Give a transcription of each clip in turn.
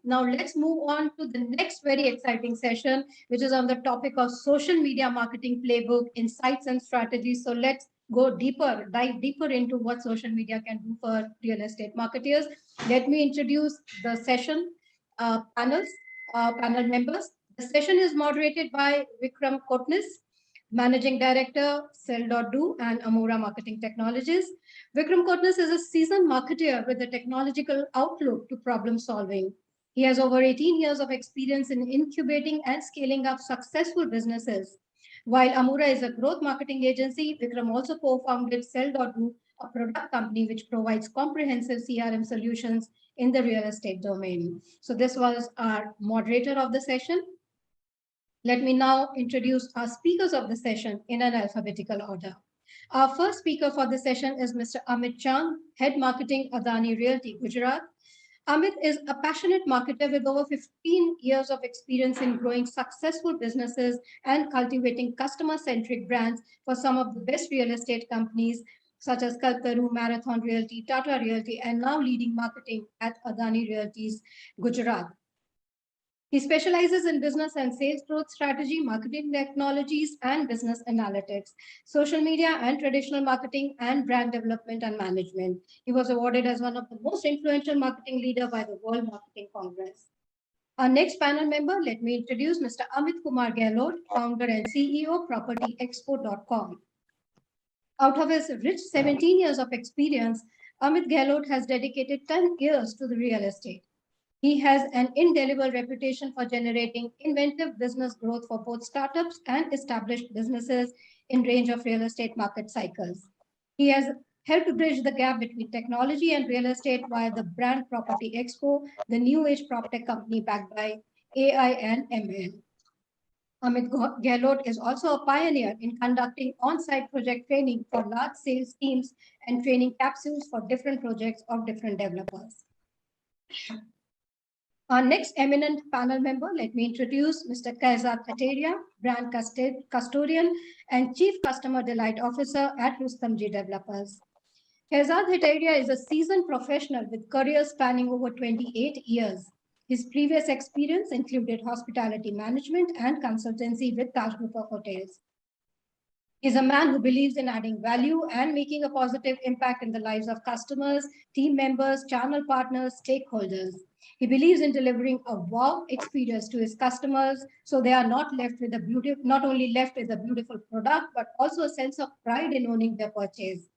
Now let's move on to the next very exciting session, which is on the topic of social media marketing playbook, insights and strategies. So let's go deeper, dive deeper into what social media can do for real estate marketers. Let me introduce the session panel members. The session is moderated by Vikram Kotnis, Managing Director, Sell.do and Amura Marketing Technologies. Vikram Kotnis is a seasoned marketer with a technological outlook to problem solving. He has over 18 years of experience in incubating and scaling up successful businesses. While Amura is a growth marketing agency, Vikram also co-founded Sell.do, a product company which provides comprehensive CRM solutions in the real estate domain. So this was our moderator of the session. Let me now introduce our speakers of the session in an alphabetical order. Our first speaker for the session is Mr. Amit Chand, Head Marketing, Adani Realty, Gujarat. Amit is a passionate marketer with over 15 years of experience in growing successful businesses and cultivating customer-centric brands for some of the best real estate companies such as Kalpataru, Marathon Realty, Tata Realty, and now leading marketing at Adani Realty's Gujarat. He specializes in business and sales growth strategy, marketing technologies, and business analytics, social media and traditional marketing, and brand development and management. He was awarded as one of the most influential marketing leader by the World Marketing Congress. Our next panel member, let me introduce Mr. Amit Kumar Gehlot, founder and CEO, PropertyExpo.com. Out of his rich 17 years of experience, Amit Gehlot has dedicated 10 years to the real estate. He has an indelible reputation for generating inventive business growth for both startups and established businesses in range of real estate market cycles. He has helped bridge the gap between technology and real estate via the brand Property Expo, the new age PropTech company backed by AI and ML. Amit Gehlot is also a pioneer in conducting on-site project training for large sales teams and training capsules for different projects of different developers. Our next eminent panel member, let me introduce Mr. Kaizad Khateria, Brand Custodian and Chief Customer Delight Officer at Rustomjee Developers. Kaizad Khateria is a seasoned professional with career spanning over 28 years. His previous experience included hospitality management and consultancy with Taj Group of Hotels. He's a man who believes in adding value and making a positive impact in the lives of customers, team members, channel partners, stakeholders. He believes in delivering a wow experience to his customers so they are not only left with a beautiful product, but also a sense of pride in owning their purchase.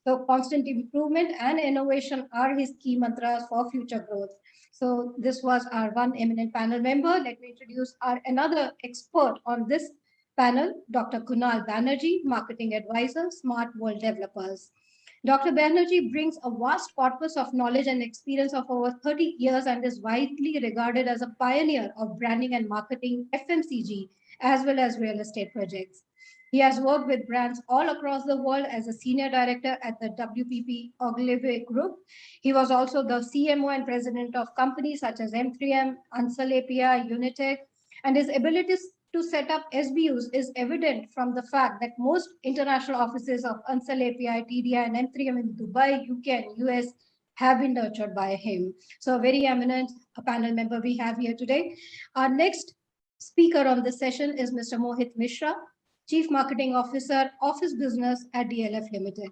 So constant improvement and innovation are his key mantras for future growth. So this was our one eminent panel member. Let me introduce our another expert on this panel, Dr. Kunal Banerjee, Marketing Advisor, Smart World Developers. Dr. Banerjee brings a vast corpus of knowledge and experience of over 30 years and is widely regarded as a pioneer of branding and marketing FMCG as well as real estate projects. He has worked with brands all across the world as a senior director at the WPP Ogilvy Group. He was also the CMO and president of companies such as M3M, Ansal API, Unitech, and his abilities to set up SBUs is evident from the fact that most international offices of Ansal API, TDI, and M3M in Dubai, UK, and US have been nurtured by him. So a very eminent panel member we have here today. Our next speaker on this session is Mr. Mohit Mishra, Chief Marketing Officer, Office Business at DLF Limited.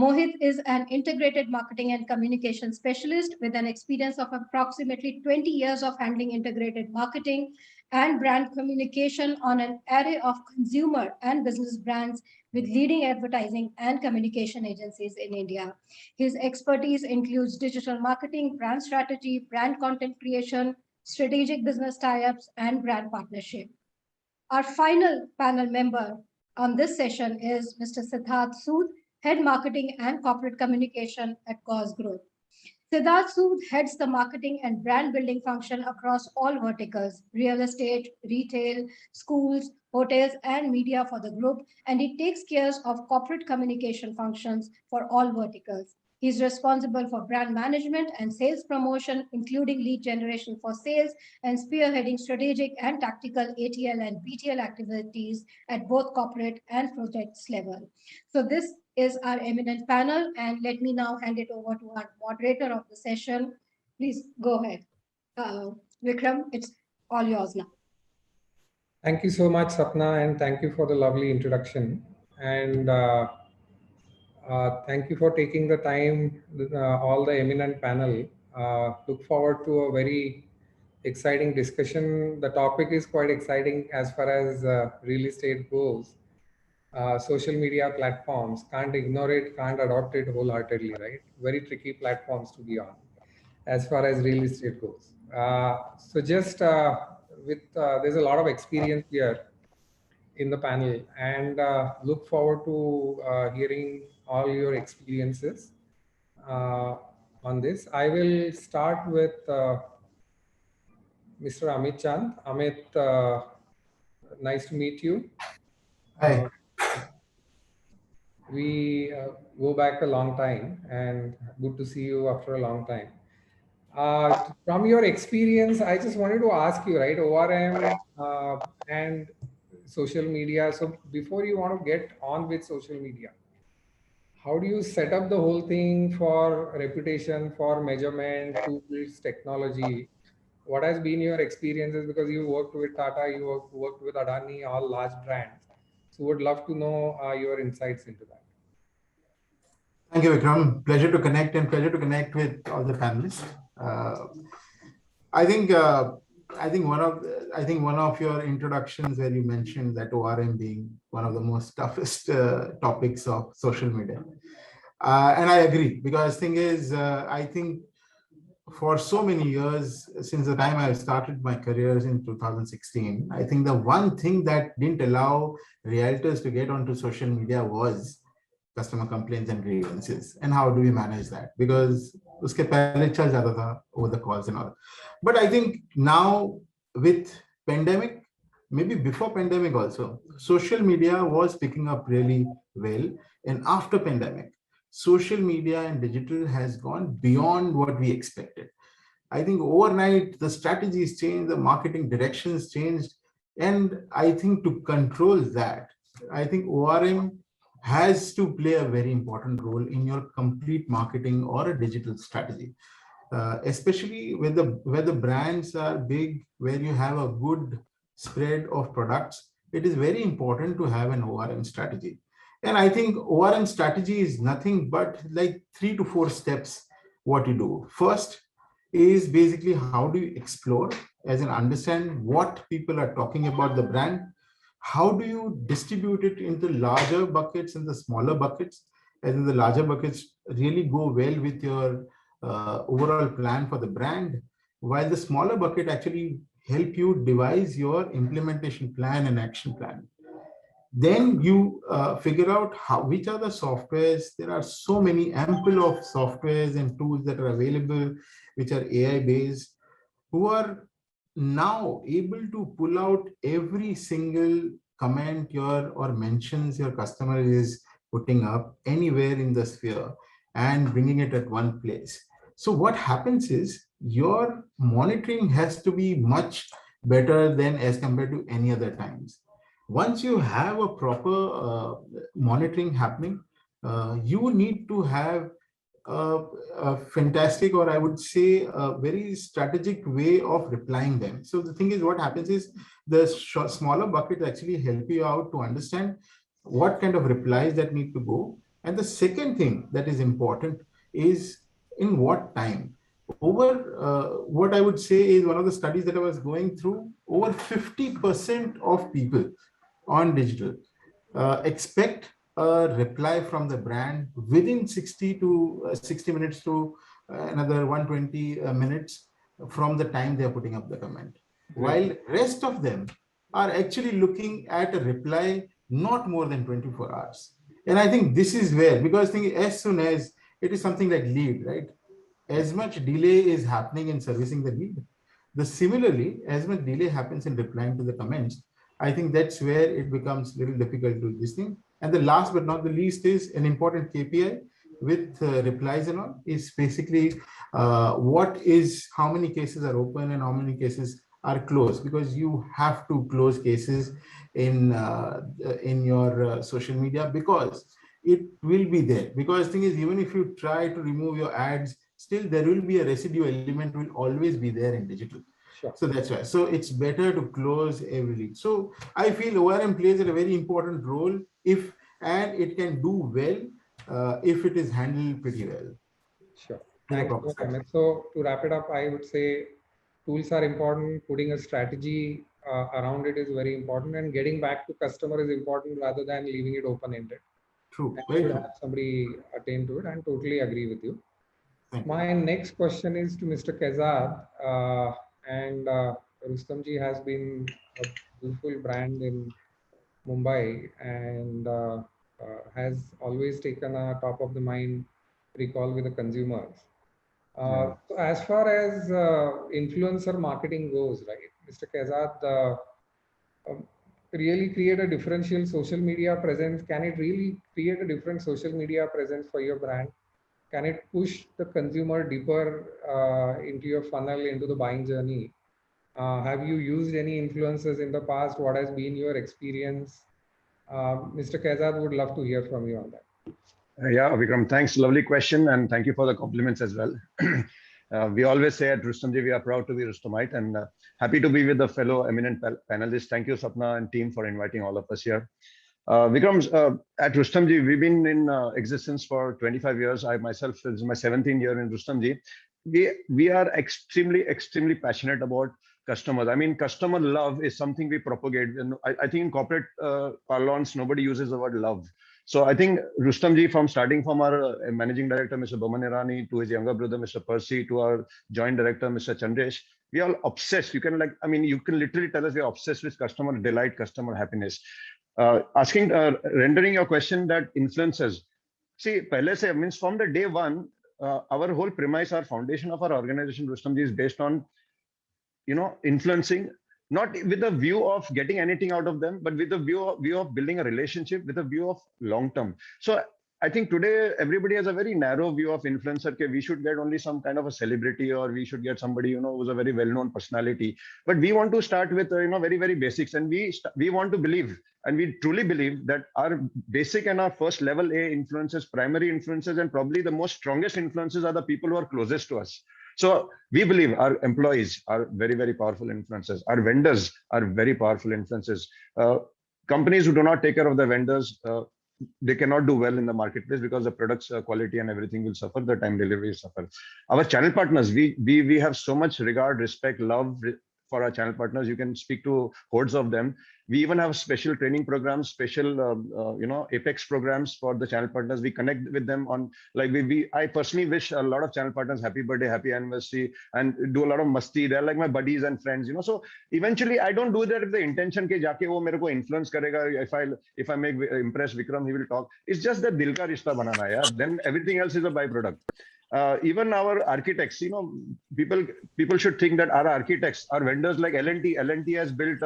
Mohit is an integrated marketing and communication specialist with an experience of approximately 20 years of handling integrated marketing and brand communication on an array of consumer and business brands with leading advertising and communication agencies in India. His expertise includes digital marketing, brand strategy, brand content creation, strategic business tie-ups, and brand partnership. Our final panel member on this session is Mr. Siddharth Sood, Head Marketing and Corporate Communication at Gauze Group. Siddharth Sood heads the marketing and brand building function across all verticals, real estate, retail, schools, hotels, and media for the group, and he takes care of corporate communication functions for all verticals. He's responsible for brand management and sales promotion, including lead generation for sales and spearheading strategic and tactical ATL and BTL activities at both corporate and projects level. So this is our eminent panel, and let me now hand it over to our moderator of the session, Please go ahead. Vikram, it's all yours now. Thank you so much, Sapna, and thank you for the lovely introduction. And thank you for taking the time, all the eminent panel. Look forward to a very exciting discussion. The topic is quite exciting as far as real estate goes. Social media platforms, can't ignore it, can't adopt it wholeheartedly, right? Very tricky platforms to be on as far as real estate goes. So just with there's a lot of experience here in the panel, and look forward to hearing all your experiences uh, on this. I will start with Mr. Amit Chand. Amit, nice to meet you. Hi. We go back a long time, and good to see you after a long time. From your experience, I just wanted to ask you, right, ORM and social media. So before you want to get on with social media, how do you set up the whole thing for reputation, for measurement, tools, technology? What has been your experiences? Because you worked with Tata, you worked with Adani, all large brands. So would love to know your insights into that. Thank you, Vikram. Pleasure to connect and pleasure to connect with all the panelists. I think one of your introductions where you mentioned that ORM being one of the most toughest topics of social media, and I agree, because thing is, I think for so many years, since the time I started my careers in 2016, I think the one thing that didn't allow realtors to get onto social media was customer complaints and grievances. And how do we manage that? Because uske pehle chal jata tha over the calls and all. But I think now with pandemic, maybe before pandemic also, social media was picking up really well. And after pandemic, social media and digital has gone beyond what we expected. I think overnight the strategies changed, the marketing directions changed. And I think to control that, I think ORM has to play a very important role in your complete marketing or a digital strategy, especially where the brands are big, where you have a good spread of products. It is very important to have an ORM strategy. And I think ORM strategy is nothing but like 3 to 4 steps what you do. First is basically how do you explore as in understand what people are talking about the brand. How do you distribute it into larger buckets and the smaller buckets? And in the larger buckets really go well with your overall plan for the brand, while the smaller bucket actually help you devise your implementation plan and action plan. Then you figure out which are the softwares. There are so many ample of softwares and tools that are available, which are AI based, who are now able to pull out every single comment your or mentions your customer is putting up anywhere in the sphere and bringing it at one place. So what happens is your monitoring has to be much better than as compared to any other times. Once you have a proper monitoring happening, you need to have a fantastic, or I would say a very strategic way of replying them. So the thing is, what happens is the smaller buckets actually help you out to understand what kind of replies that need to go. And the second thing that is important is in what time. What I would say is, one of the studies that I was going through, over 50% of people on digital expect a reply from the brand within 60 minutes to another 120 minutes from the time they're putting up the comment, while rest of them are actually looking at a reply not more than 24 hours. And I think this is where, because as soon as it is something like lead, right, as much delay is happening in servicing the lead, similarly, as much delay happens in replying to the comments. I think that's where it becomes a little difficult to do this thing. And the last but not the least is an important KPI with replies and all is basically how many cases are open and how many cases are closed, because you have to close cases in your social media, because it will be there. Because the thing is, even if you try to remove your ads, still there will be a residue element will always be there in digital. Sure. So that's why. So it's better to close every lead. So I feel ORM plays a very important role and it can do well if it is handled pretty well. Sure. Thanks so much, Amit. So to wrap it up, I would say tools are important. Putting a strategy around it is very important, and getting back to customer is important rather than leaving it open-ended. True. And should have somebody attain to it, and totally agree with you. My next question is to Mr. Kaizad, and Rustomji has been a beautiful brand in Mumbai and has always taken a top of the mind recall with the consumers. So as far as influencer marketing goes, right, Mr. Kaizad, really create a differential social media presence? Can it really create a different social media presence for your brand? Can it push the consumer deeper into your funnel, into the buying journey? Have you used any influencers in the past? What has been your experience? Mr. Kaizad would love to hear from you on that. Yeah, Vikram, thanks. Lovely question. And thank you for the compliments as well. We always say at Rustomji, we are proud to be Rustomite and happy to be with the fellow eminent panelists. Thank you, Sapna and team, for inviting all of us here. Vikram, at Rustomji, we've been in existence for 25 years. I myself, this is my 17th year in Rustomji. We are extremely passionate about customers. I mean, customer love is something we propagate. And I think in corporate parlance, nobody uses the word love. So I think Rustomji, starting from our managing director, Mr. Boman Irani, to his younger brother, Mr. Percy, to our joint director, Mr. Chandresh, we are obsessed. You can you can literally tell us we are obsessed with customer delight, customer happiness. Rendering your question that influences. See, pehle se means from the day one, our whole premise, our foundation of our organization, Rustomji, is based on, influencing, not with the view of getting anything out of them, but with the view of building a relationship, with a view of long term. So I think today everybody has a very narrow view of influencer. We should get only some kind of a celebrity, or we should get somebody who's a very well-known personality. But we want to start with very basics, and we want to believe, and we truly believe, that our basic and our first level A influences, primary influences, and probably the most strongest influences are the people who are closest to us. So we believe our employees are very powerful influences. Our vendors are very powerful influences. Companies who do not take care of their vendors, they cannot do well in the marketplace because the product's quality and everything will suffer, the time delivery will suffer. Our channel partners, we have so much regard, respect, love for our channel partners. You can speak to hordes of them. We even have special training programs, special Apex programs for the channel partners. We connect with them on, I personally wish a lot of channel partners happy birthday, happy anniversary, and do a lot of masti. They're like my buddies and friends, So eventually I don't do that with the intention ke jaake wo mere ko influence karega. If I make impress Vikram, he will talk. It's just that dil ka rishta banana, yeah. Then everything else is a byproduct. Even our architects, people should think that our architects, our vendors like L&T has built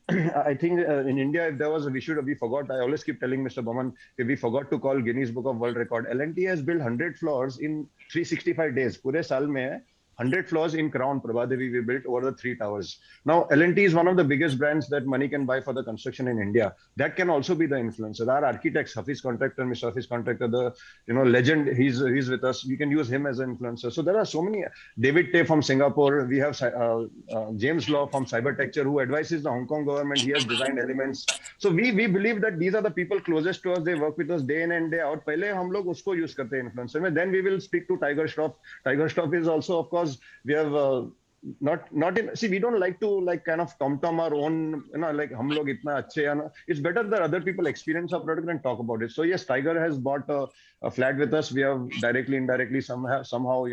I think in India, if there was we forgot. I always keep telling Mr. Boman, we forgot to call Guinness Book of World Record. L&T has built 100 floors in 365 days. Pure saal mein 100 floors in Crown Prabhadevi we built over the 3 towers. Now, L&T is one of the biggest brands that money can buy for the construction in India. That can also be the influencer. Our architects, Hafiz Contractor, Mr. Hafiz Contractor, the legend, he's with us. We can use him as an influencer. So there are so many. David Tay from Singapore. We have James Law from Cybertecture, who advises the Hong Kong government. He has designed elements. So we believe that these are the people closest to us. They work with us day in and day out. Pehle hum log usko use karte hain influencer. Then we will speak to Tiger Shroff. Tiger Shroff is also, of course, we have not in, see, we don't like to kind of tom our own, like hum log itna achhe. It's better that other people experience our product and talk about it. So yes, Tiger has bought a flat with us. We have directly, indirectly somehow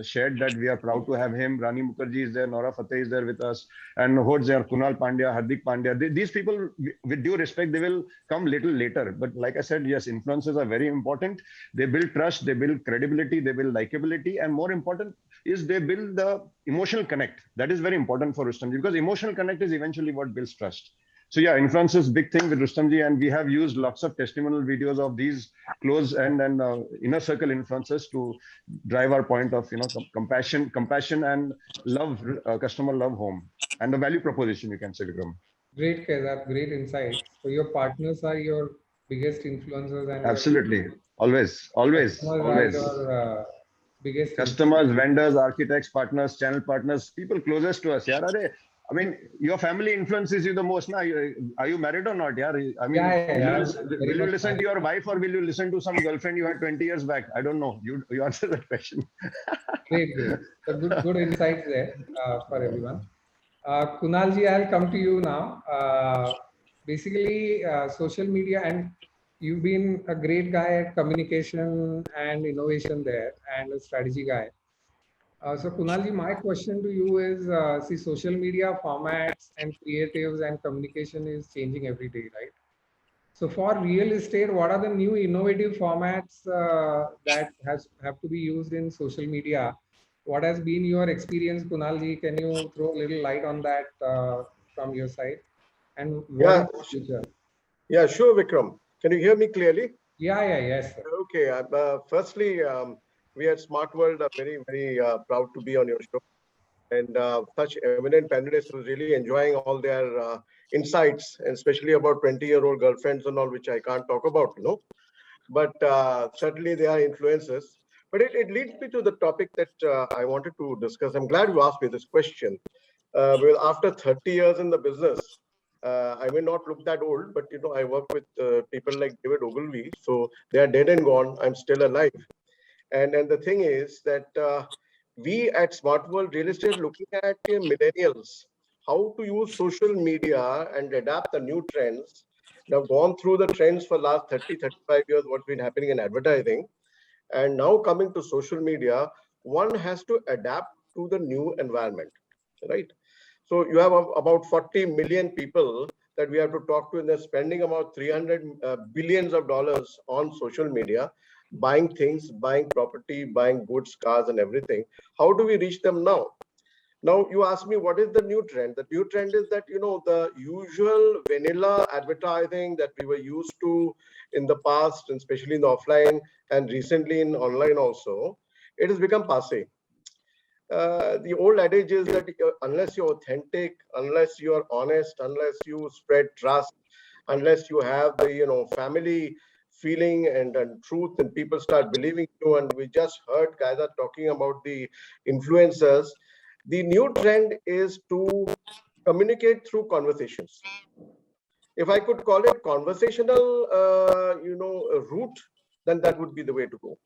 shared that we are proud to have him. Rani Mukherjee is there, Nora Fateh is there with us, and Hod's there, Kunal Pandya, Hardik Pandya. These people, with due respect, they will come little later. But like I said, yes, influencers are very important. They build trust, they build credibility, they build likability, and more important is they build the emotional connect. That is very important for Rustomji, because emotional connect is eventually what builds trust. So yeah, influencers, big thing with Rustomji, and we have used lots of testimonial videos of these close and inner circle influencers to drive our point of compassion and love, customer love home, and the value proposition, you can say, Vikram. Great, Kaizad, great insights. So your partners are your biggest influencers, and absolutely, always. Your biggest customers, vendors, architects, partners, channel partners, people closest to us. Yeah, I mean, your family influences you the most. Now, are you married or not? Yeah, I mean, Yeah. will you listen to your wife or will you listen to some girlfriend you had 20 years back? I don't know. You answer that question. Great. So good insights there for everyone. Kunalji, I'll come to you now. Basically, social media, and you've been a great guy at communication and innovation there, and a strategy guy. So Kunalji, my question to you is, see, social media formats and creatives and communication is changing every day, right? So for real estate, what are the new innovative formats that have to be used in social media? What has been your experience, Kunalji? Can you throw a little light on that from your side? And what Yeah, is the future? yeah, sure, Vikram. Can you hear me clearly? Yes, sir. Okay. Firstly, we at Smart World are very, very proud to be on your show. And such eminent panelists who really enjoying all their insights, and especially about 20-year-old girlfriends and all, which I can't talk about, But certainly they are influences. But it leads me to the topic that I wanted to discuss. I'm glad you asked me this question. Because after 30 years in the business, I may not look that old, but I work with people like David Ogilvy, so they are dead and gone. I'm still alive, and the thing is that we at Smart World Real Estate are looking at millennials, how to use social media and adapt the new trends. Now gone through the trends for last 30, 35 years, what's been happening in advertising, and now coming to social media, one has to adapt to the new environment, right? So you have about 40 million people that we have to talk to, and they're spending about 300 billions of dollars on social media, buying things, buying property, buying goods, cars, and everything. How do we reach them now? Now you ask me, what is the new trend? The new trend is that, the usual vanilla advertising that we were used to in the past, and especially in the offline and recently in online also, it has become passé. The old adage is that unless you're authentic, unless you're honest, unless you spread trust, unless you have the family feeling and truth, and people start believing you. And we just heard guys are talking about the influencers. The new trend is to communicate through conversations. If I could call it conversational, route, then that would be the way to go.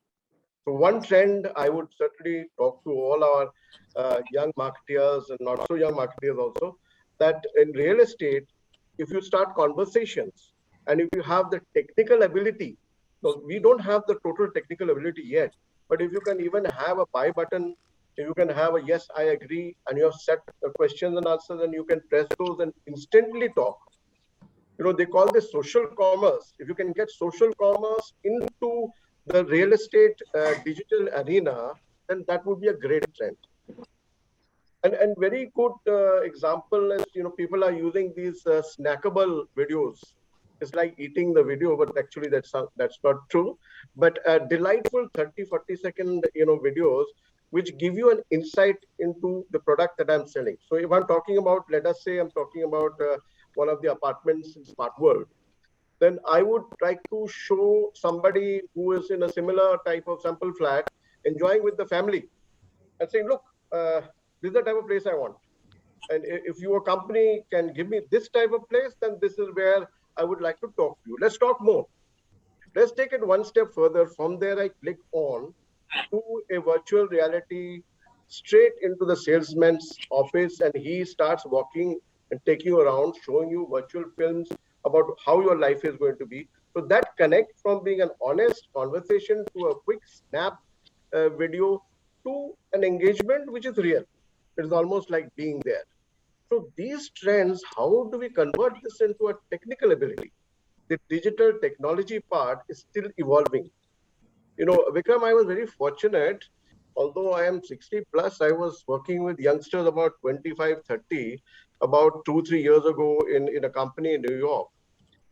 So one trend I would certainly talk to all our young marketeers and not so young marketeers also, that in real estate, if you start conversations and if you have the technical ability, so we don't have the total technical ability yet, but if you can even have a buy button, if you can have a yes, I agree, and you have set questions and answers, and you can press those and instantly talk. They call this social commerce. If you can get social commerce into the real estate digital arena, then that would be a great trend. And very good example is, people are using these snackable videos. It's like eating the video, but actually that's not true. But delightful 30, 40-second, videos, which give you an insight into the product that I'm selling. So if I'm talking about, let us say I'm talking about one of the apartments in Smart World, then I would like to show somebody who is in a similar type of sample flat, enjoying with the family, and saying, look, this is the type of place I want. And if your company can give me this type of place, then this is where I would like to talk to you. Let's talk more. Let's take it one step further. From there, I click on to a virtual reality straight into the salesman's office, and he starts walking and taking you around, showing you virtual films about how your life is going to be. So that connect from being an honest conversation to a quick snap video to an engagement which is real. It is almost like being there. So these trends, how do we convert this into a technical ability? The digital technology part is still evolving. Vikram, I was very fortunate. Although I am 60 plus, I was working with youngsters about 25, 30, about 2-3 years ago in a company in New York.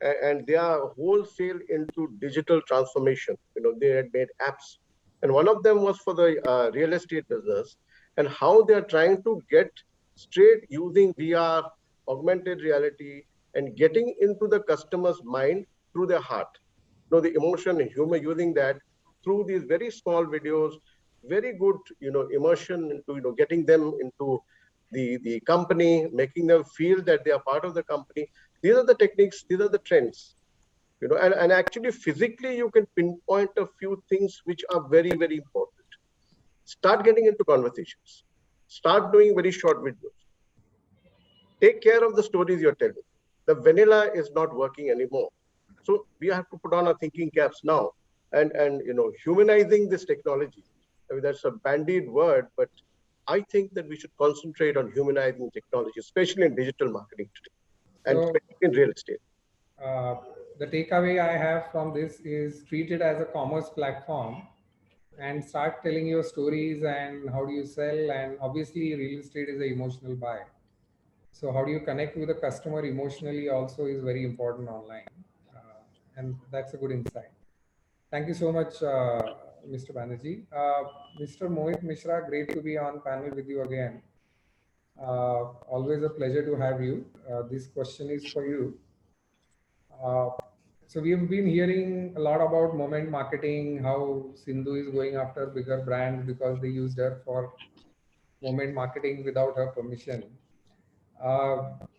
And they are wholesale into digital transformation. They had made apps. And one of them was for the real estate business, and how they're trying to get straight using VR, augmented reality, and getting into the customer's mind through their heart. The emotion and humor, using that through these very small videos, very good, immersion into, getting them into the company, making them feel that they are part of the company. These are the techniques, these are the trends, and actually physically you can pinpoint a few things which are very, very important. Start getting into conversations. Start doing very short videos. Take care of the stories you're telling. The vanilla is not working anymore. So we have to put on our thinking caps now and humanizing this technology. I mean, that's a bandied word, but I think that we should concentrate on humanizing technology, especially in digital marketing today, and So, especially in real estate. the takeaway I have from this is treat it as a commerce platform and start telling your stories and how do you sell. And obviously, real estate is an emotional buy. So, how do you connect with the customer emotionally also is very important online. And that's a good insight. Thank you so much, Mr. Banerjee. Mr. Mohit Mishra, great to be on panel with you again. Always a pleasure to have you. This question is for you. So we've been hearing a lot about moment marketing, how Sindhu is going after bigger brands because they used her for moment marketing without her permission.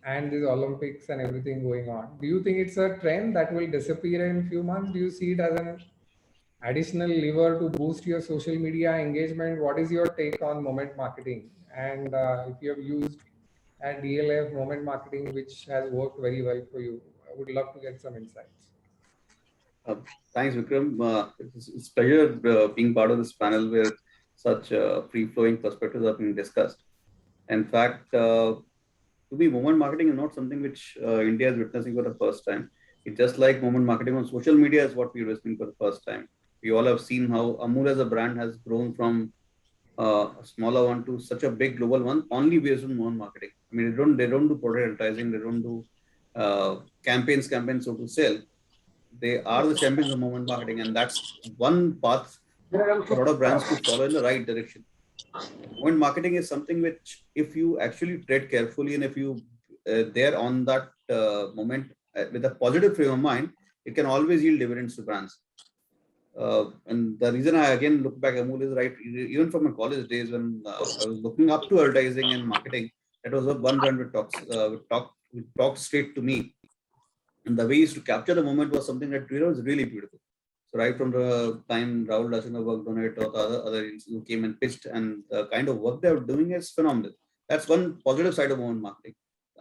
And these Olympics and everything going on. Do you think it's a trend that will disappear in a few months? Do you see it as an additional lever to boost your social media engagement? What is your take on moment marketing? And if you have used at DLF moment marketing, which has worked very well for you, I would love to get some insights. Thanks, Vikram. It's a pleasure being part of this panel where such free-flowing perspectives are being discussed. In fact, to be moment marketing is not something which India is witnessing for the first time. It's just like moment marketing on social media is what we're witnessing for the first time. We all have seen how Amul as a brand has grown from a smaller one to such a big global one only based on moment marketing. I mean, they don't do product advertising, they don't do campaigns so to sell. They are the champions of moment marketing, and that's one path for a lot of brands to follow in the right direction. Moment marketing is something which, if you actually tread carefully and if you there on that moment with a positive frame of mind, it can always yield dividends to brands. And the reason I again look back, Amul is right. Even from my college days when I was looking up to advertising and marketing, that was one brand which talked straight to me. And the way he used to capture the moment was something that was really beautiful. So right from the time Rahul Dasina worked on it or the other who came and pitched, and the kind of work they were doing is phenomenal. That's one positive side of moment marketing.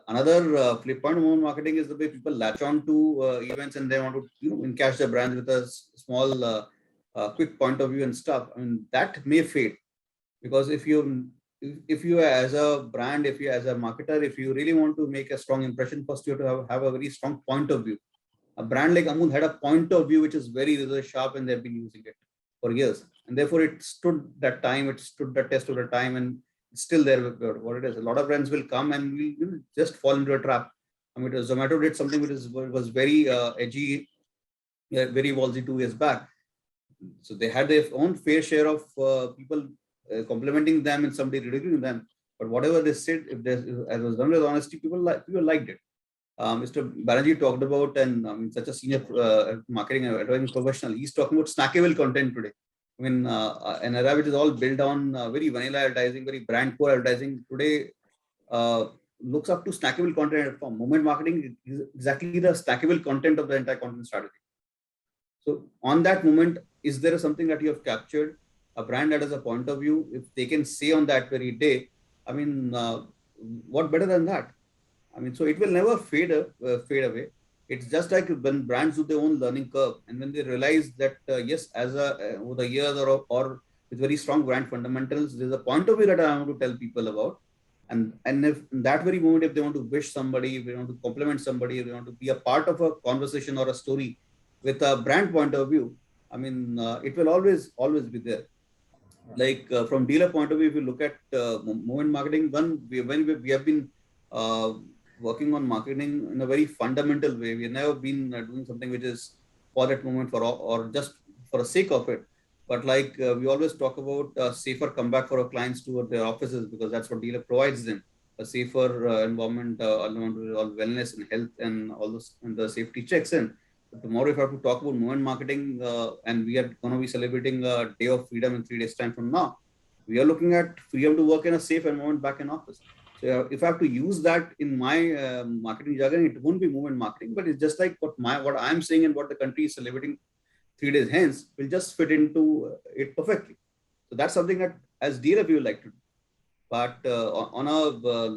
Another flip point of moment marketing is the way people latch on to events and they want to encash their brand with a small quick point of view and stuff. I mean, that may fade because if you as a brand, if you as a marketer, if you really want to make a strong impression, first you have to have a very strong point of view. A brand like Amul had a point of view which is very sharp, and they've been using it for years, and therefore it stood that time. It stood the test of the time, and it's still there with what it is. A lot of brands will come and will just fall into a trap. I mean, Zomato did something which was very edgy, very ballsy 2 years back. So they had their own fair share of people complimenting them and somebody ridiculing them. But whatever they said, if it was done with honesty, people liked it. Mr. Banerjee talked about, and such a senior marketing and advertising professional, he's talking about snackable content today. I mean, an era which is all built on very vanilla advertising, very brand core advertising today looks up to snackable content from moment marketing is exactly the snackable content of the entire content strategy. So on that moment, is there something that you have captured, a brand that has a point of view, if they can say on that very day, I mean, what better than that? I mean, so it will never fade away. It's just like when brands do their own learning curve, and when they realize that yes, as over the years or with very strong brand fundamentals, there's a point of view that I want to tell people about, and if in that very moment, if they want to wish somebody, if they want to compliment somebody, if they want to be a part of a conversation or a story with a brand point of view, I mean, it will always be there. Like from dealer point of view, if you look at moment marketing, we have been working on marketing in a very fundamental way. We've never been doing something which is for that moment or just for the sake of it. But like we always talk about a safer comeback for our clients to their offices, because that's what dealer provides them, a safer environment, all wellness and health and all those, and the safety checks in. tomorrow, if I have to talk about movement marketing, and we are going to be celebrating a day of freedom in 3 days' time from now, we are looking at freedom to work in a safe environment back in office. So if I have to use that in my marketing jargon, it won't be movement marketing, but it's just like what I'm saying and what the country is celebrating 3 days hence will just fit into it perfectly. So that's something that as DLF we would like to do. But on a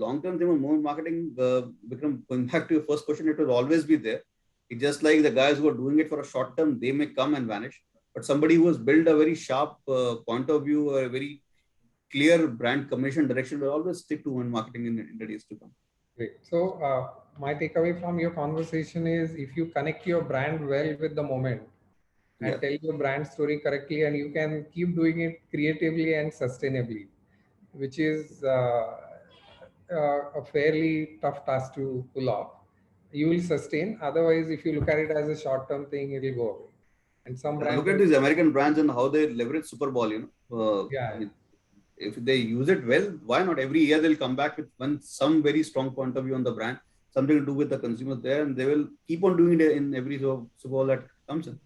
long-term thing of movement marketing, Vikram, going back to your first question, it will always be there. It's just like the guys who are doing it for a short term, they may come and vanish. But somebody who has built a very sharp point of view or a very clear brand commission direction will always stick to movement marketing in the days to come. Great. So my takeaway from your conversation is if you connect your brand well with the moment and tell your brand story correctly, and you can keep doing it creatively and sustainably, which is a fairly tough task to pull off, you will sustain. Otherwise, if you look at it as a short-term thing, it will go away. And some brands look at these American brands and how they leverage Super Bowl. If they use it well, why not? Every year they'll come back with some very strong point of view on the brand, something to do with the consumer there, and they will keep on doing it in every Super Bowl that comes in.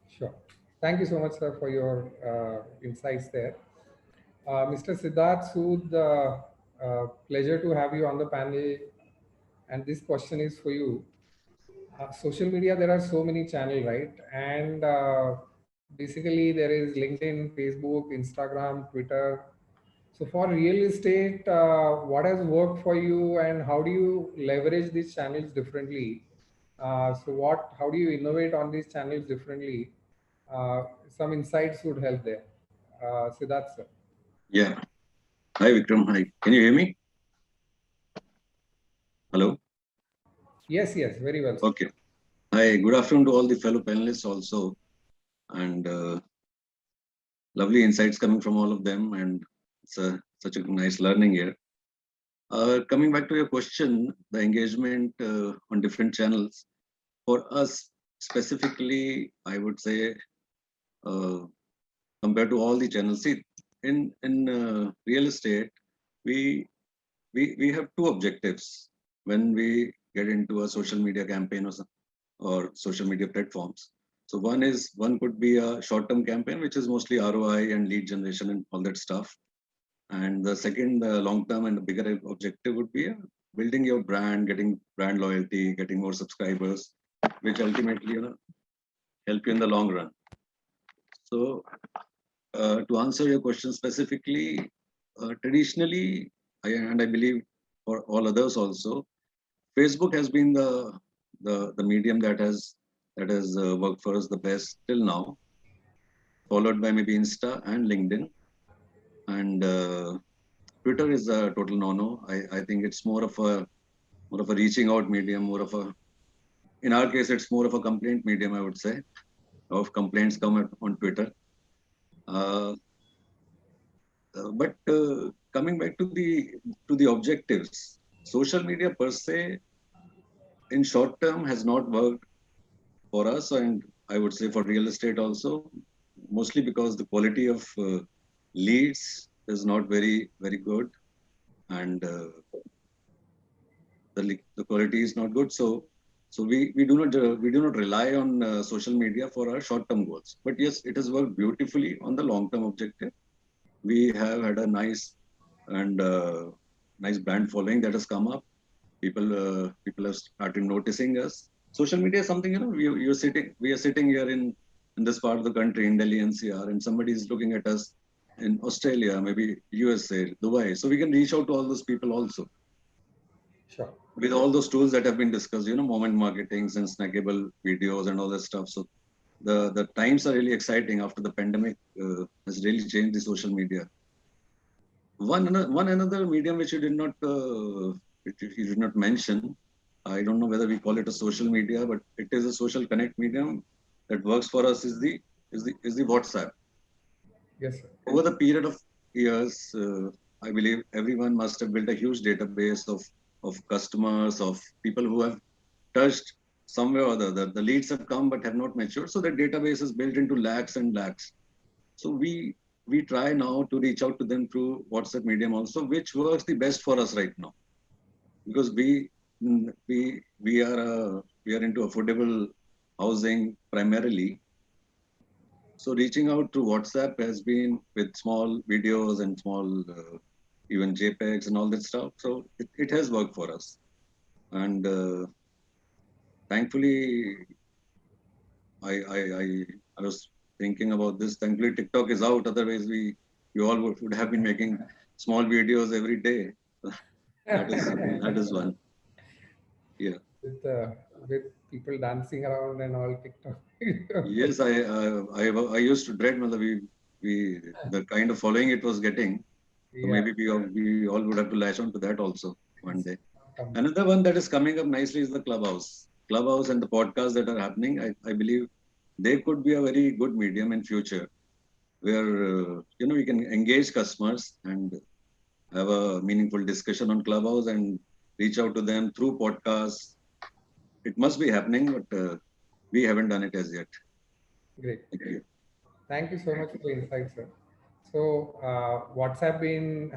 Sure. Thank you so much, sir, for your insights there. Mr. Siddharth Sood, pleasure to have you on the panel. And this question is for you. Social media, there are so many channels, right? And basically there is LinkedIn, Facebook, Instagram, Twitter. So for real estate, what has worked for you and how do you leverage these channels differently? How do you innovate on these channels differently? Some insights would help there. Siddharth, sir. Yeah. Hi, Vikram. Hi. Can you hear me? Hello? Yes, very well. Okay. Hi, good afternoon to all the fellow panelists also. And lovely insights coming from all of them. And it's such a nice learning here. Coming back to your question, the engagement on different channels. For us specifically, I would say, compared to all the channels, see, in real estate, we have two objectives when we get into a social media campaign or social media platforms. So one could be a short-term campaign, which is mostly ROI and lead generation and all that stuff. And the second, long-term and bigger objective would be building your brand, getting brand loyalty, getting more subscribers, which ultimately help you in the long run. So to answer your question specifically, traditionally, and I believe for all others also, Facebook has been the medium that has worked for us the best till now, followed by maybe Insta and LinkedIn. And Twitter is a total no-no. I think it's more of a reaching out medium, in our case, it's more of a complaint medium, I would say. Of complaints come on Twitter. But coming back to the objectives, social media per se, in short term, has not worked for us, and I would say for real estate also, mostly because the quality of leads is not very, very good, and the quality is not good. So we do not rely on social media for our short-term goals. But yes, it has worked beautifully on the long-term objective. We have had a nice brand following that has come up. People have started noticing us. Social media is something, we are sitting here in this part of the country, in Delhi NCR, and somebody is looking at us in Australia, maybe USA, Dubai. So we can reach out to all those people also. Sure. With all those tools that have been discussed, moment marketings and snackable videos and all that stuff. So the times are really exciting after the pandemic has really changed the social media. One another medium which you did not mention, I don't know whether we call it a social media, but it is a social connect medium that works for us is the WhatsApp. Yes, sir. Over the period of years, I believe everyone must have built a huge database of customers, of people who have touched somewhere or the other. The leads have come but have not matured. So the database is built into lakhs and lakhs. So we try now to reach out to them through WhatsApp medium also, which works the best for us right now. Because we are into affordable housing primarily. So reaching out to WhatsApp has been with small videos and small even JPEGs and all that stuff. So it has worked for us. And thankfully, I was thinking about this. Thankfully, TikTok is out. Otherwise, we all would have been making small videos every day. that is one. Yeah. With people dancing around and all TikTok. Yes, I used to dread we the kind of following it was getting. So Yeah. maybe we all would have to latch on to that also one day. Another one that is coming up nicely is the Clubhouse. Clubhouse and the podcasts that are happening, I believe they could be a very good medium in future where you can engage customers and have a meaningful discussion on Clubhouse and reach out to them through podcasts. It must be happening, but we haven't done it as yet. Great. Thank you. Thank you so much for the insight, sir. So WhatsApp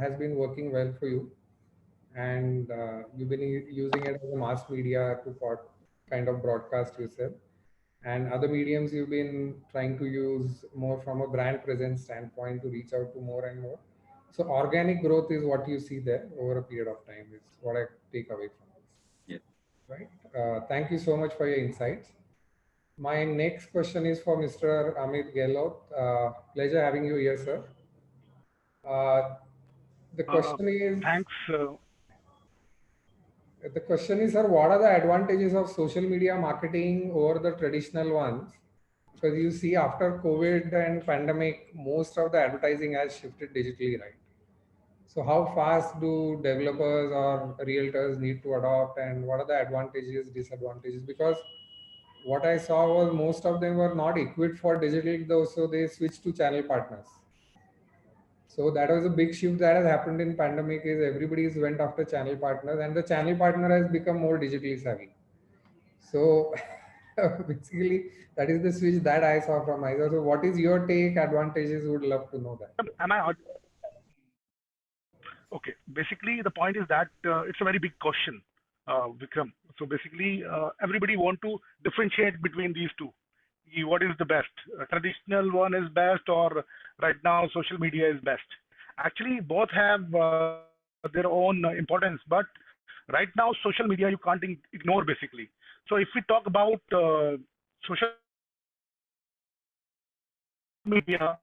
has been working well for you, and you've been using it as a mass media to kind of broadcast yourself. And other mediums you've been trying to use more from a brand presence standpoint to reach out to more and more. So organic growth is what you see there over a period of time is what I take away from this. Yeah. Right. Thank you so much for your insights. My next question is for Mr. Amit Gehlot. Pleasure having you here, sir. The question is. Thanks. The question is, sir, what are the advantages of social media marketing over the traditional ones? Because you see, after COVID and pandemic, most of the advertising has shifted digitally, right? So how fast do developers or realtors need to adopt, and what are the advantages, disadvantages? Because what I saw was most of them were not equipped for digital, though, so they switched to channel partners. So that was a big shift that has happened in pandemic is everybody's went after channel partners and the channel partner has become more digitally savvy. So basically that is the switch that I saw from ISA. So what is your take, advantages? Would love to know that. Am I okay? Basically, the point is that it's a very big question, Vikram. So basically, everybody want to differentiate between these two. What is the best? Traditional one is best, or right now social media is best? Actually, both have their own importance, but right now social media you can't ignore basically. So if we talk about social media,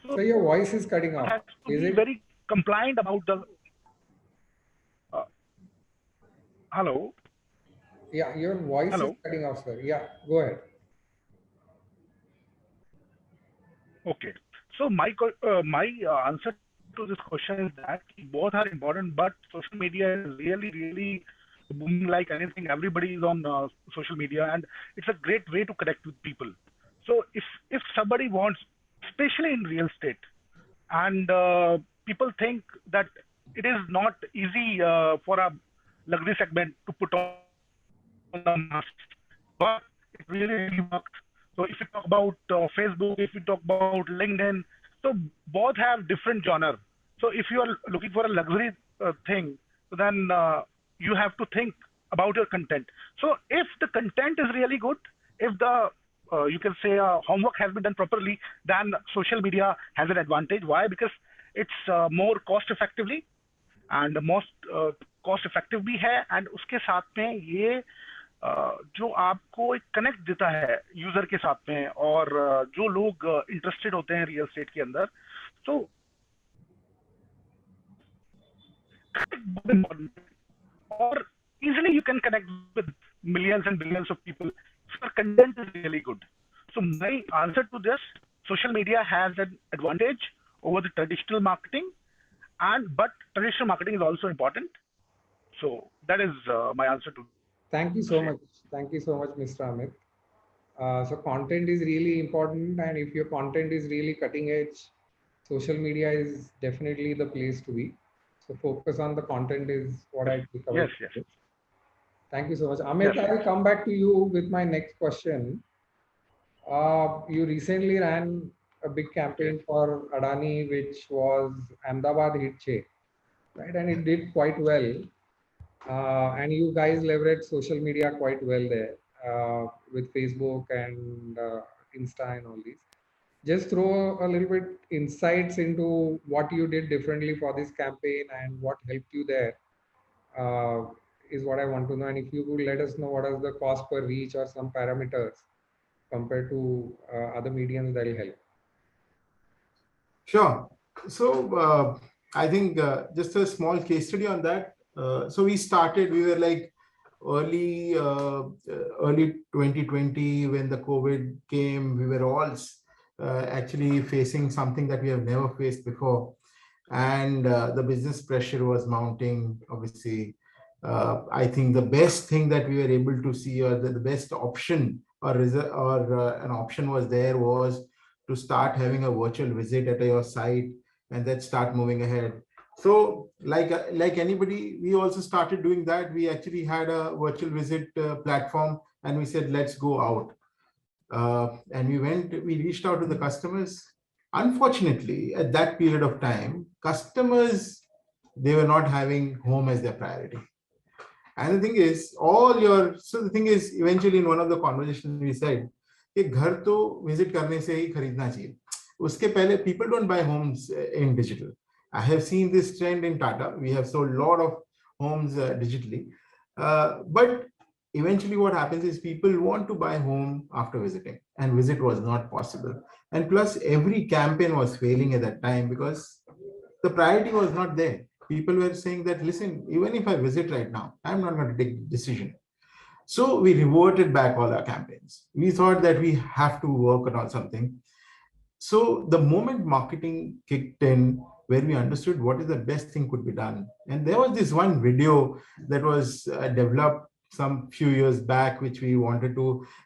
so your voice is cutting off. Has to is be it very compliant about the hello? Yeah, your voice Hello? is cutting off, sir. Yeah, go ahead. Okay. So my answer to this question is that both are important, but social media is really booming like anything. Everybody is on social media, and it's a great way to connect with people. So if somebody wants, especially in real estate, and people think that it is not easy for a luxury segment to put on the mask, but it really works. So if you talk about Facebook, if you talk about LinkedIn, so both have different genre. So if you are looking for a luxury thing, so then you have to think about your content. So if the content is really good, if the you can say homework has been done properly, then social media has an advantage. Why? Because it's more cost effectively and most cost effective भी है, and उसके साथ में ये जो आपको एक connect देता है यूजर के साथ में, और जो लोग इंटरेस्टेड होते हैं रियल एस्टेट के अंदर, तो और easily you can connect with millions and billions of people if your content is really good. So my answer to this, social media has an advantage over the traditional marketing, but traditional marketing is also important. So that is my answer to. Thank you so much. Thank you so much, Mr. Amit. So content is really important, and if your content is really cutting edge, social media is definitely the place to be. So focus on the content is what I take away. Yes. Thank you so much. Amit, Yes. I will come back to you with my next question. You recently ran a big campaign for Adani, which was Ahmedabad Hitche, right? And it did quite well. And you guys leveraged social media quite well there. with Facebook and Insta and all these. Just throw a little bit insights into what you did differently for this campaign and what helped you there, uh, is what I want to know. And if you could let us know what is the cost per reach or some parameters compared to other mediums, that will help. Sure. So I think just a small case study on that. So we were like early 2020 when the COVID came. We were all actually facing something that we have never faced before, and the business pressure was mounting. Obviously, I think the best thing that we were able to see, or the best option or an option was to start having a virtual visit at your site and then start moving ahead. So like anybody, we also started doing that. We actually had a virtual visit platform, and we said, let's go out. And we reached out to the customers. Unfortunately, at that period of time, customers, they were not having home as their priority. And the thing is, eventually in one of the conversations we said, कि घर तो visit करने से ही खरीदना चाहिए. उसके पहले people don't buy homes in digital. I have seen this trend in Tata. We have sold a lot of homes digitally. But eventually what happens is people want to buy home after visiting, and visit was not possible. And plus every campaign was failing at that time because the priority was not there. People were saying that, listen, even if I visit right now, I'm not going to take a decision. So we reverted back all our campaigns. We thought that we have to work on something. So the moment marketing kicked in, where we understood what is the best thing could be done. And there was this one video that was developed some few years back, which we were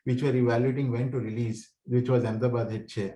evaluating when to release, which was Ahmedabad Hit Che.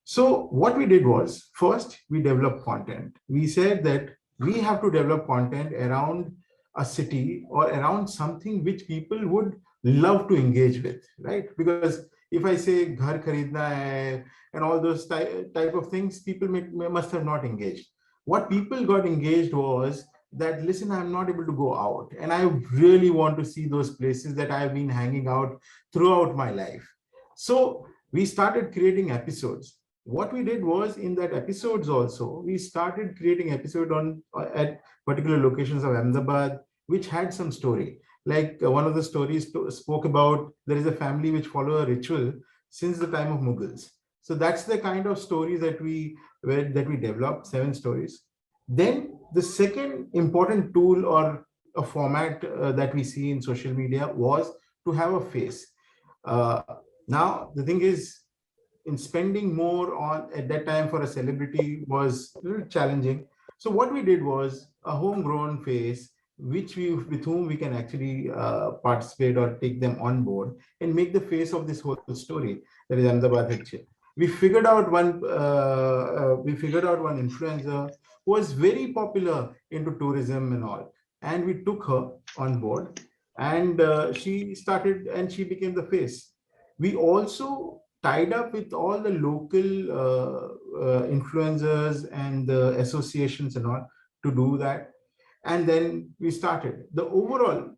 So what we did was, first we developed content. We said that we have to develop content around a city or around something which people would love to engage with, right? Because if I say ghar kharidna hai and all those type of things, people must have not engaged. What people got engaged was that, listen, I'm not able to go out and I really want to see those places that I've been hanging out throughout my life. So we started creating episodes. What we did was, in that episodes also, we started creating episode at particular locations of Ahmedabad, which had some story. Like one of the stories spoke about, there is a family which follow a ritual since the time of Mughals. So that's the kind of stories that we developed, 7 stories. Then the second important tool or a format that we see in social media was to have a face. Now, the thing is, in spending more on at that time for a celebrity was a little challenging. So what we did was a homegrown face, with whom we can actually participate or take them on board and make the face of this whole story. That is Ahmedabad Hit Che. We figured out one influencer who was very popular into tourism and all, and we took her on board, and she became the face. We also tied up with all the local influencers and the associations and all to do that. And then we started the overall.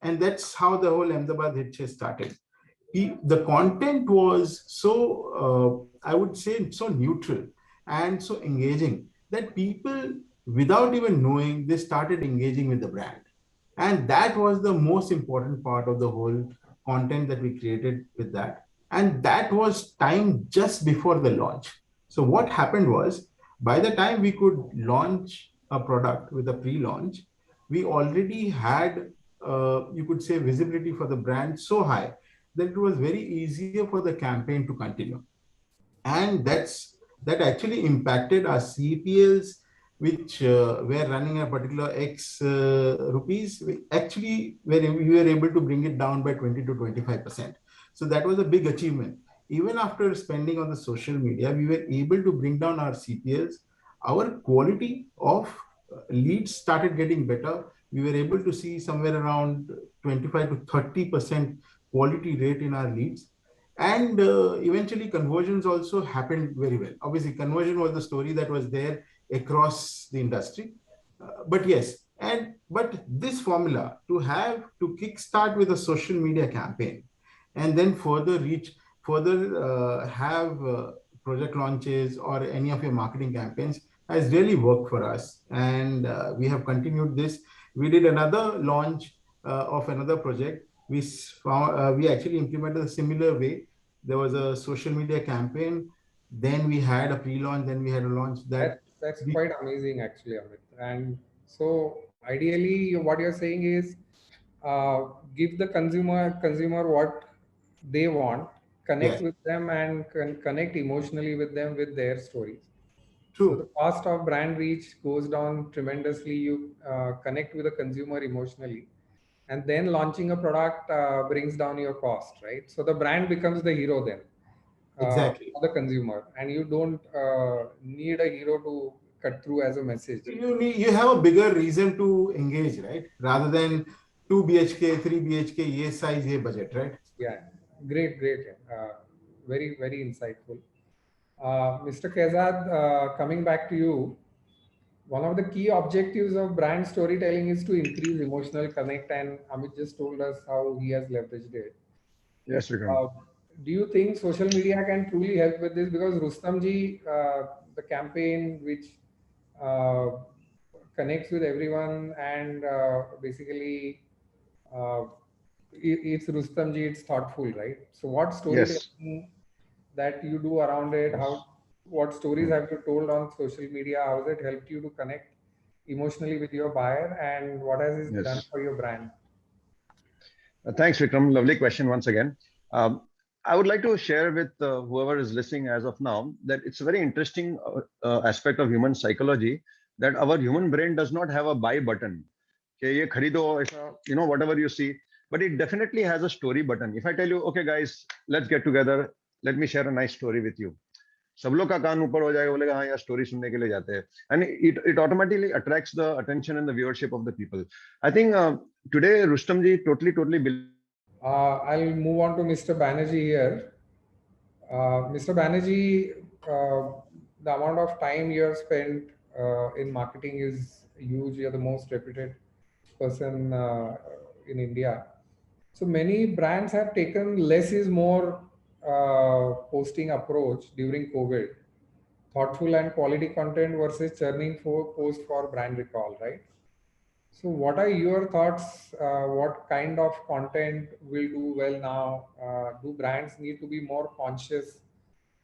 And that's how the whole Ahmedabad Hit Che started. The content was so, I would say, so neutral and so engaging that people, without even knowing, they started engaging with the brand. And that was the most important part of the whole content that we created with that. And that was timed just before the launch. So what happened was, by the time we could launch a product with a pre-launch, we already had, you could say, visibility for the brand so high that it was very easier for the campaign to continue. And that actually impacted our CPLs, which were running a particular X rupees. We were able to bring it down by 20 to 25%. So that was a big achievement. Even after spending on the social media, we were able to bring down our CPLs. Our quality of leads started getting better. We were able to see somewhere around 25 to 30% quality rate in our leads. And eventually conversions also happened very well. Obviously, conversion was the story that was there across the industry. But yes, and But this formula to kickstart with a social media campaign and then further have project launches or any of your marketing campaigns has really worked for us. And we have continued this. We did another launch of another project. We actually implemented a similar way. There was a social media campaign. Then we had a pre-launch. Then we had a launch That's quite amazing, actually, Amit. And so, ideally, what you're saying is give the consumer what they want, connect Yes, with them, and connect emotionally with them with their stories. So the true. cost of brand reach goes down tremendously. You connect with the consumer emotionally, and then launching a product brings down your cost, right? So the brand becomes the hero then, Exactly. for the consumer, and you don't need a hero to cut through as a message. You have a bigger reason to engage, right? Rather than 2 BHK, 3 BHK, ye size, ye budget, right? Yeah, great. Very insightful. Mr. Kezad, coming back to you, one of the key objectives of brand storytelling is to increase emotional connect, and Amit just told us how he has leveraged it. Yes, Vikram. Do you think social media can truly help with this? Because Rustamji, the campaign which uh, connects with everyone and basically uh, it's Rustamji, it's thoughtful, right? So what Yes. storytelling that you do around it? What stories have you told on social media? How has it helped you to connect emotionally with your buyer, and what has it done Yes. for your brand? Thanks, Vikram. Lovely question once again. Um, I would like to share with whoever is listening as of now that it's a very interesting aspect of human psychology that our human brain does not have a buy button. Okay, ye kharido, aisa, whatever you see, but it definitely has a story button. If I tell you, okay, guys, let's get together, let me share a nice story with you. सब लोग का कान ऊपर हो जाएगा, बोलेगा हाँ यार story सुनने के लिए जाते हैं, and it automatically attracts the attention and the viewership of the people. I think today Rustam ji totally I'll move on to Mr. Banerjee here. Mr. Banerjee, the amount of time you have spent in marketing is huge. You're the most reputed person in India. So many brands have taken less is more posting approach during COVID. Thoughtful and quality content versus churning for post for brand recall, right? So, what are your thoughts? What kind of content will do well now? Do brands need to be more conscious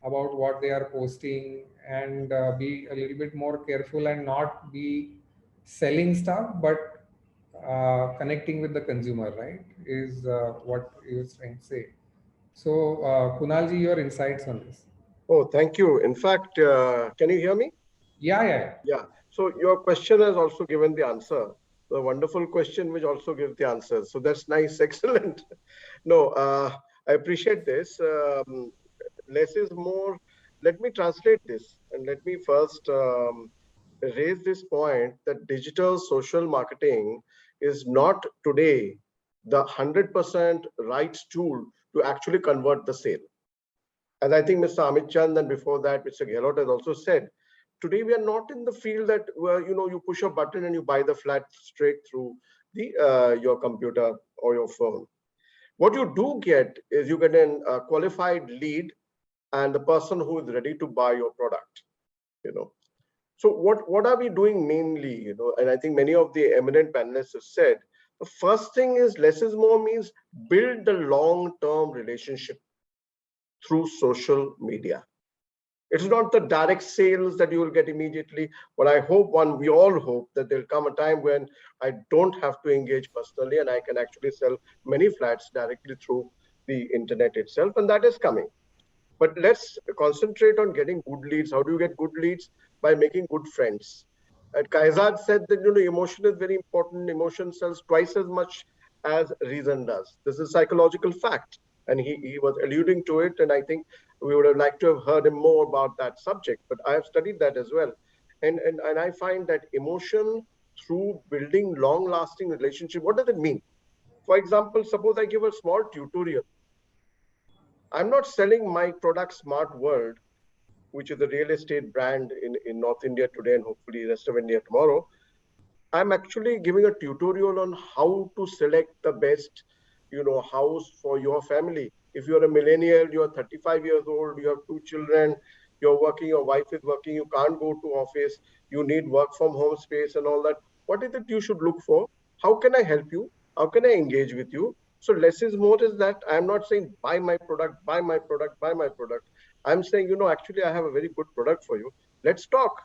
about what they are posting and be a little bit more careful and not be selling stuff, but connecting with the consumer, right? Is what you were trying to say. So, Kunalji, your insights on this? Oh, thank you. In fact, can you hear me? Yeah. Yeah. So your question has also given the answer. The wonderful question which also gives the answer. So that's nice. Excellent. No, I appreciate this. Less is more. Let me translate this and let me first raise this point that digital social marketing is not today the 100% right tool to actually convert the sale. As I think Mr. Amit Chand and before that Mr. Gehlot has also said, today we are not in the field that you push a button and you buy the flat straight through the your computer or your phone. What you do get is you get a qualified lead and the person who is ready to buy your product. So what are we doing mainly? And I think many of the eminent panelists have said the first thing is less is more means build the long-term relationship through social media. It's not the direct sales that you will get immediately, but I hope we all hope that there'll come a time when I don't have to engage personally and I can actually sell many flats directly through the internet itself, and that is coming. But let's concentrate on getting good leads. How do you get good leads? By making good friends. And Kaizad said that emotion is very important. Emotion sells twice as much as reason does. This is a psychological fact. And he was alluding to it. And I think we would have liked to have heard him more about that subject. But I have studied that as well. And I find that emotion through building long-lasting relationship, what does it mean? For example, suppose I give a small tutorial. I'm not selling my product Smart World, which is a real estate brand in North India today and hopefully rest of India tomorrow. I'm actually giving a tutorial on how to select the best, house for your family. If you're a millennial, you're 35 years old, you have two children, you're working, your wife is working, you can't go to office, you need work from home space and all that. What is it you should look for? How can I help you? How can I engage with you? So less is more is that I'm not saying buy my product, buy my product, buy my product. I'm saying, actually I have a very good product for you. Let's talk.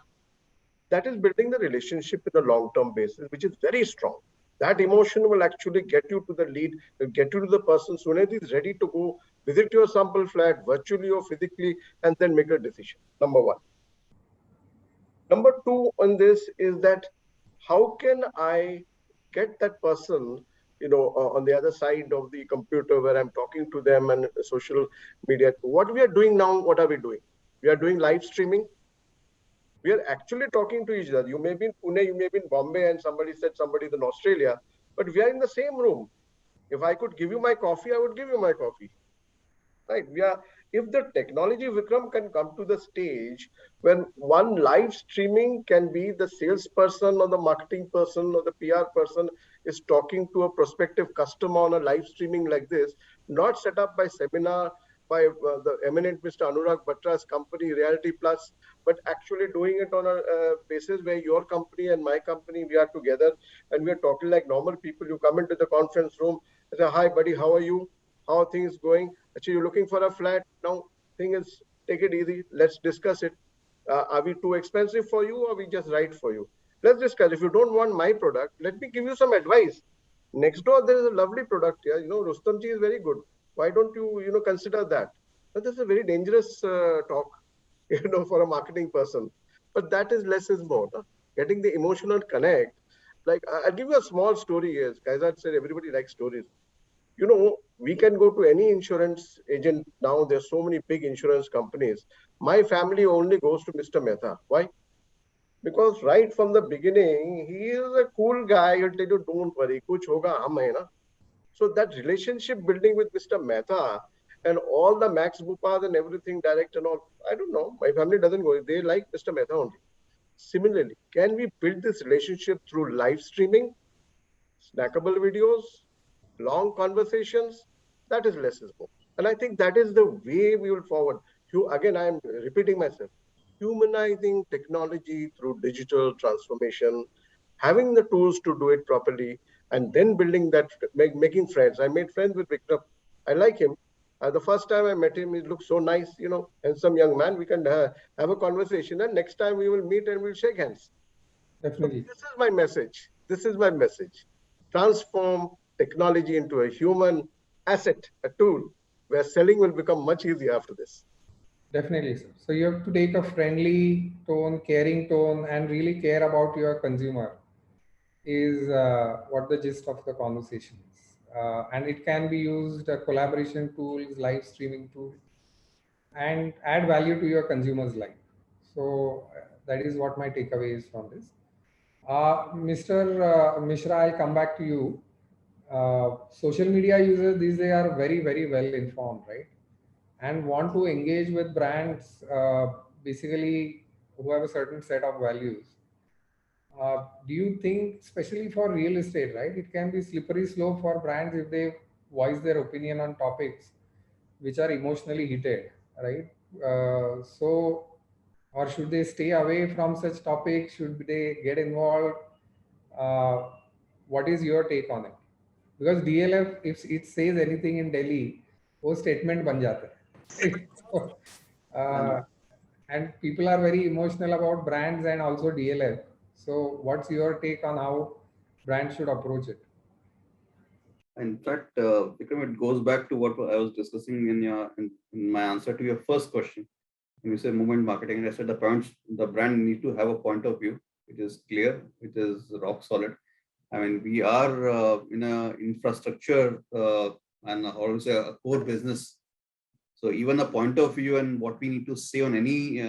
That is building the relationship in a long-term basis, which is very strong. That emotion will actually get you to the lead, will get you to the person sooner is ready to go visit your sample flat virtually or physically and then make a decision. Number one. Number two on this is that how can I get that person, on the other side of the computer where I'm talking to them and social media. What we are doing now, what are we doing? We are doing live streaming. We are actually talking to each other. You may be in Pune, you may be in Bombay, and somebody said somebody's in Australia, but we are in the same room. If I could give you my coffee, I would give you my coffee. Right? If the technology, Vikram, can come to the stage when one live streaming can be the salesperson or the marketing person or the PR person is talking to a prospective customer on a live streaming like this, not set up by seminar by the eminent Mr. Anurag Batra's company, Reality Plus, but actually doing it on a basis where your company and my company, we are together and we are talking like normal people. You come into the conference room and say, hi, buddy, how are you? How are things going? Actually, you're looking for a flat. Now, thing is, take it easy. Let's discuss it. Are we too expensive for you or we just right for you? Let's discuss. If you don't want my product, let me give you some advice. Next door, there is a lovely product here. Rustomji is very good. Why don't you, consider that? But this is a very dangerous talk, for a marketing person. But that is less is more. No? Getting the emotional connect. Like, I'll give you a small story here. Kaizad said everybody likes stories. We can go to any insurance agent now. There's so many big insurance companies. My family only goes to Mr. Mehta. Why? Because right from the beginning, he is a cool guy. He'll tell you, don't worry, kuch hoga hum hai na. So that relationship building with Mr. Mehta and all the Max Bupas and everything direct and all, I don't know. My family doesn't go. They like Mr. Mehta only. Similarly, can we build this relationship through live streaming, snackable videos, long conversations? That is less is more. And I think that is the way we will forward. Again, I am repeating myself. Humanizing technology through digital transformation, having the tools to do it properly, and then building that, making friends. I made friends with Vikram. I like him. The first time I met him, he looked so nice, handsome young man. We can have a conversation, and next time we will meet and we'll shake hands. Definitely. So this is my message. This is my message. Transform technology into a human asset, a tool, where selling will become much easier after this. Definitely, sir. So you have to take a friendly tone, caring tone, and really care about your consumer is what the gist of the conversation is. And it can be used, collaboration tools, live streaming tools, and add value to your consumer's life. So that is what my takeaway is from this. Mr. Mishra, I'll come back to you. Social media users these days are very, very well informed, right? And want to engage with brands basically who have a certain set of values. Do you think, especially for real estate, right, it can be slippery slope for brands if they voice their opinion on topics which are emotionally heated, right? Or should they stay away from such topics? Should they get involved? What is your take on it? Because DLF, if it says anything in Delhi, वो statement बन जाता है. So, and people are very emotional about brands and also DLF. So what's your take on how brands should approach it? In fact, Vikram, it goes back to what I was discussing in my answer to your first question. When you say movement marketing, and I said the brand need to have a point of view. It is clear, it is rock solid. I mean, we are in a infrastructure and also a core business. So even a point of view and what we need to say on any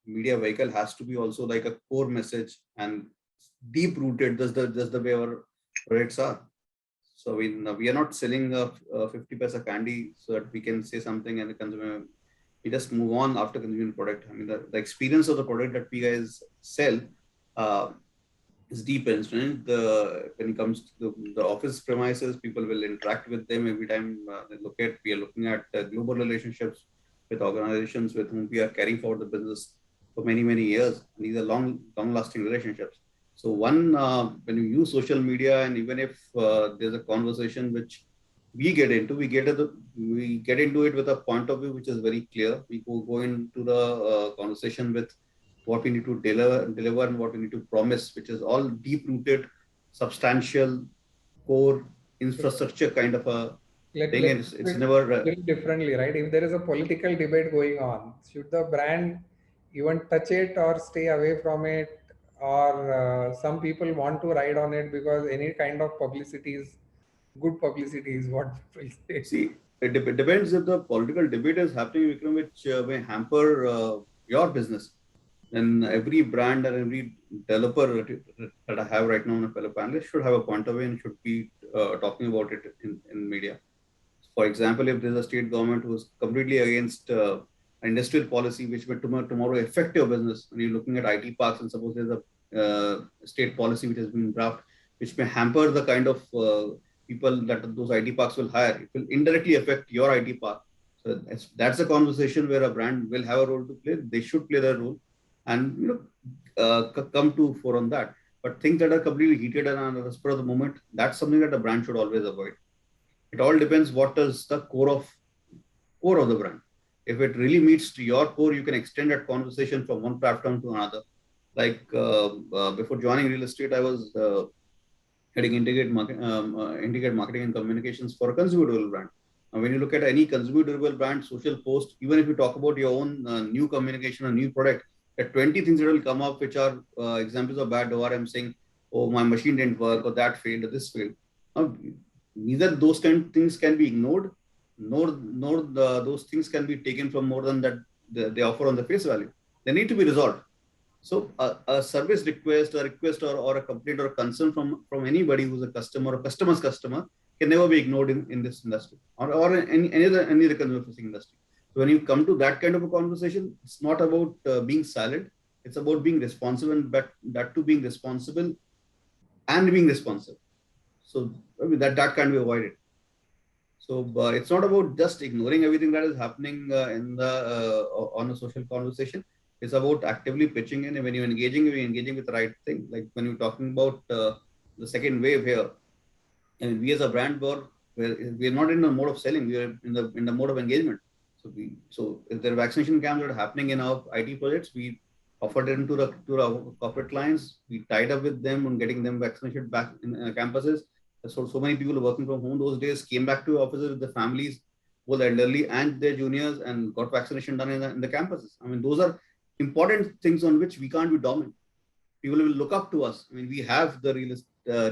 media vehicle has to be also like a core message and deep rooted. Just the way our products are. So we are not selling a 50 paisa candy so that we can say something and the consumer, we just move on after consuming the product. I mean, the experience of the product that we guys sell is deep entrenched. When it comes to the office premises, people will interact with them every time they look at. We are looking at global relationships with organizations with whom we are carrying forward the business for many, many years. And these are long-lasting relationships. So when you use social media, and even if there's a conversation which we get into, we get into it with a point of view which is very clear. We go into the conversation with what we need to deliver and what we need to promise, which is all deep-rooted, substantial, core infrastructure kind of a thing. And it's never differently, right? If there is a political debate going on, should the brand even touch it or stay away from it? Or some people want to ride on it because any kind of publicity is good publicity, is what people say. See, it depends if the political debate is happening, Vikram, which may hamper your business. Then every brand and every developer that I have right now on a fellow panelist should have a point of view and should be talking about it in media. For example, if there's a state government who is completely against industrial policy, which will tomorrow affect your business, and you're looking at IT parks, and suppose there's a state policy which has been drafted, which may hamper the kind of people that those IT parks will hire, it will indirectly affect your IT park. So that's a conversation where a brand will have a role to play. They should play their role, and come to fore on that. But things that are completely heated and on the spur of the moment, that's something that a brand should always avoid. It all depends what is the core of the brand. If it really meets to your core, you can extend that conversation from one platform to another. Like before joining real estate, I was heading integrated marketing and communications for a consumer durable brand. Now, when you look at any consumer durable brand, social post, even if you talk about your own new communication or new product, there are 20 things that will come up which are examples of bad ORM saying, oh, my machine didn't work, or that failed, or this failed. Now, neither those kind of things can be ignored, nor those things can be taken from more than that they offer on the face value. They need to be resolved. So a service request, or a complaint or a concern from anybody who's a customer or customer's customer can never be ignored in this industry or in any other consumer facing industry. So when you come to that kind of a conversation, it's not about being silent. It's about being responsible, and that too being responsible and being responsive. So that can't be avoided. So it's not about just ignoring everything that is happening on a social conversation. It's about actively pitching in. And when you're engaging with the right thing. Like when you're talking about the second wave here, and we as a brand, we're not in the mode of selling. We are in the mode of engagement. So if there are vaccination camps that are happening in our IT projects, we offered them to our corporate clients. We tied up with them on getting them vaccinated back in campuses. So many people working from home those days came back to offices with their families, both elderly and their juniors, and got vaccination done in the campuses. I mean, those are important things on which we can't be dominant. People will look up to us. I mean, we have the real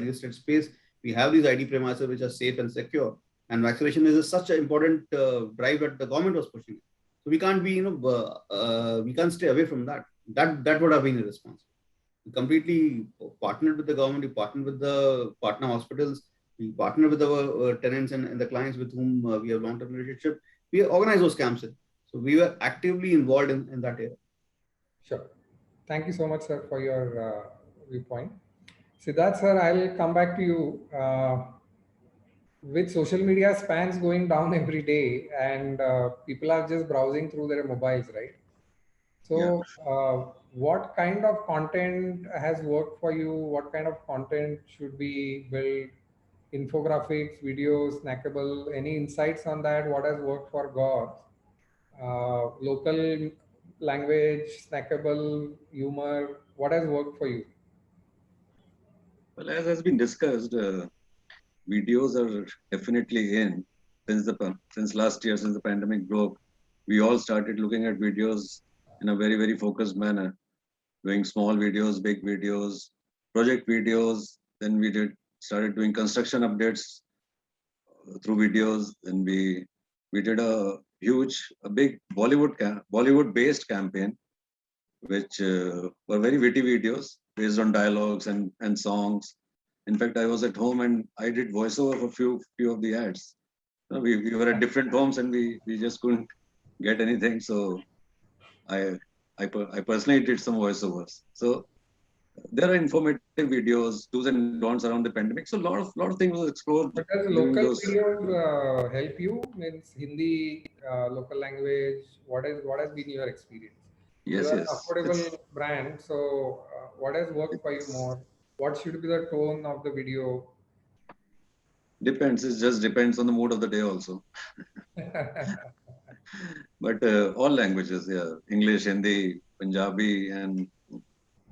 estate space. We have these IT premises which are safe and secure. And vaccination is such an important drive that the government was pushing. So we can't be, we can't stay away from that. That would have been a response. We completely partnered with the government. We partnered with the partner hospitals. We partnered with our tenants and the clients with whom we have long-term relationship. We organized those camps. So we were actively involved in that area. Sure. Thank you so much, sir, for your viewpoint. Siddharth, sir, I'll come back to you. With social media spans going down every day, and people are just browsing through their mobiles, right? So what kind of content has worked for you? What kind of content should we build? Infographics, videos, snackable, any insights on that? What has worked for Gaurav? Local language, snackable, humor, what has worked for you? Well, as has been discussed, videos are definitely in since last year, since the pandemic broke. We all started looking at videos in a very, very focused manner, doing small videos, big videos, project videos. Then we started doing construction updates through videos. Then we did a big Bollywood-based campaign, which were very witty videos based on dialogues and songs. In fact, I was at home and I did voiceover for few of the ads. We were at different homes and we just couldn't get anything. So I personally did some voiceovers. So there are informative videos, do's and don'ts around the pandemic. So a lot of things was explored. But does during local those. videos help you? Means Hindi, local language. What has been your experience? Yes, You are an yes. affordable brand, so what has worked for you more? What should be the tone of the video? Depends. It just depends on the mood of the day also. But all languages, yeah, English, Hindi, Punjabi, and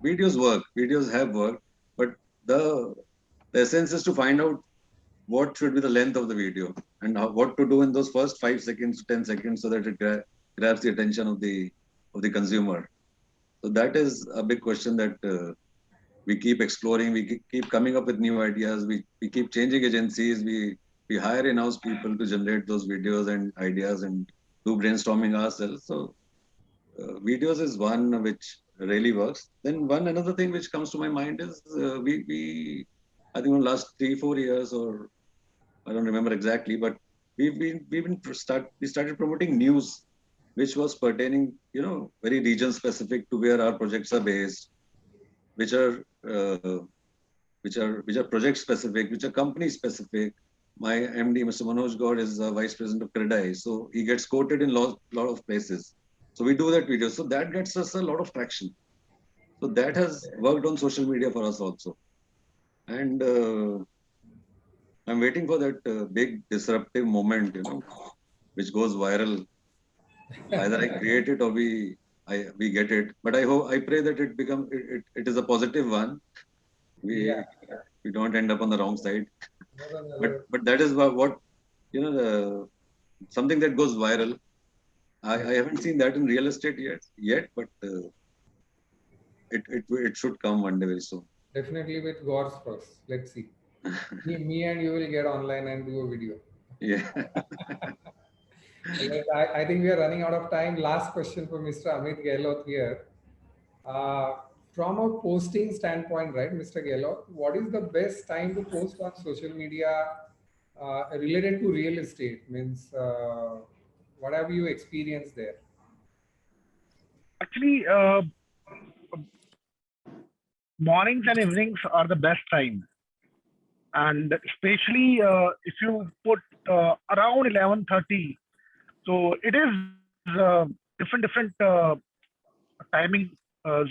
videos work. Videos have worked, but the essence is to find out what should be the length of the video and what to do in those first 5 seconds, 10 seconds, so that it grabs the attention of the consumer. So that is a big question that we keep exploring. We keep coming up with new ideas. We keep changing agencies. We hire in-house people to generate those videos and ideas and do brainstorming ourselves. So videos is one which really works. Then another thing which comes to my mind is we I think in the last 3-4 years, or I don't remember exactly, but we started promoting news which was pertaining, very region specific to where our projects are based, which are project specific, which are company specific. My MD, Mr. Manoj Gaur, is vice president of Credai, so he gets quoted in lot of places. So we do that video, so that gets us a lot of traction. So that has worked on social media for us also, and I'm waiting for that big disruptive moment, which goes viral. Either I create it or we get it, but I pray that it is a positive one. We don't end up on the wrong side. But that is what something that goes viral. I haven't seen that in real estate yet, but it should come one day very soon. Definitely with Gors first. Let's see. me and you will get online and do a video. Yeah. I think we are running out of time. Last question for Mr. Amit Gehlot here. From a posting standpoint, right, Mr. Gehlot, what is the best time to post on social media related to real estate? Means, what have you experienced there? Actually, mornings and evenings are the best time. And especially if you put around 11:30, so it is different timing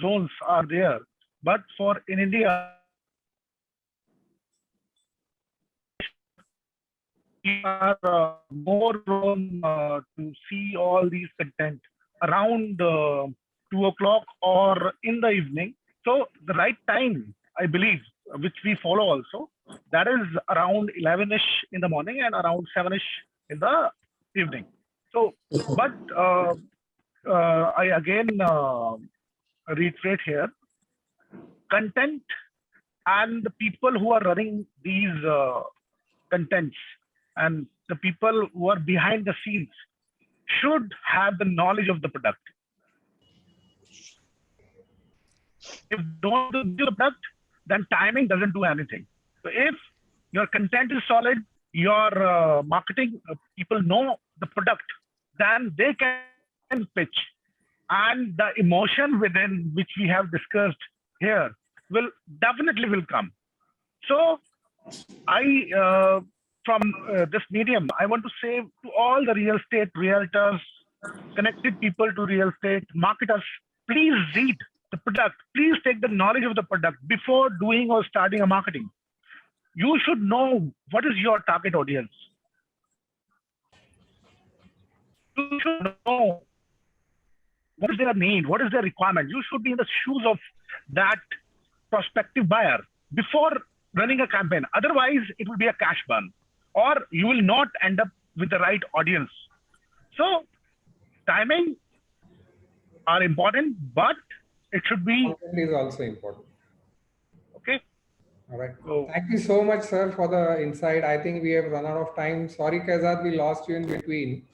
zones are there. But for in India, we are more prone to see all these content around 2 o'clock or in the evening. So the right time, I believe, which we follow also, that is around 11ish in the morning and around 7ish in the evening. So, but I again reiterate here, content and the people who are running these contents and the people who are behind the scenes should have the knowledge of the product. If don't do the product, then timing doesn't do anything. So if your content is solid, your marketing people know the product, then they can pitch. And the emotion within which we have discussed here will definitely come. So I, from this medium, I want to say to all the real estate realtors, connected people to real estate marketers, please read the product. Please take the knowledge of the product before doing or starting a marketing. You should know what is your target audience. You should know what is their need, what is their requirement. You should be in the shoes of that prospective buyer before running a campaign. Otherwise, it will be a cash burn, or you will not end up with the right audience. So timing are important, but it should be. Content is also important. Okay. All right. So, thank you so much, sir, for the insight. I think we have run out of time. Sorry, Kaizad, we lost you in between.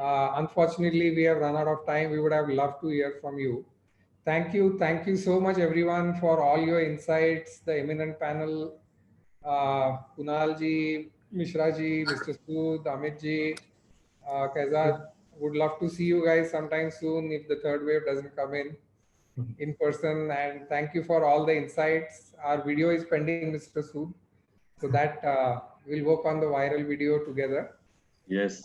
Unfortunately, we have run out of time. We would have loved to hear from you. Thank you. Thank you so much, everyone, for all your insights, the eminent panel, Kunal ji, Mishra ji, Mr. Sood, Amit ji, Kaizad. Would love to see you guys sometime soon if the third wave doesn't come in. in person. And thank you for all the insights. Our video is pending, Mr. Sood, so that we'll work on the viral video together. Yes.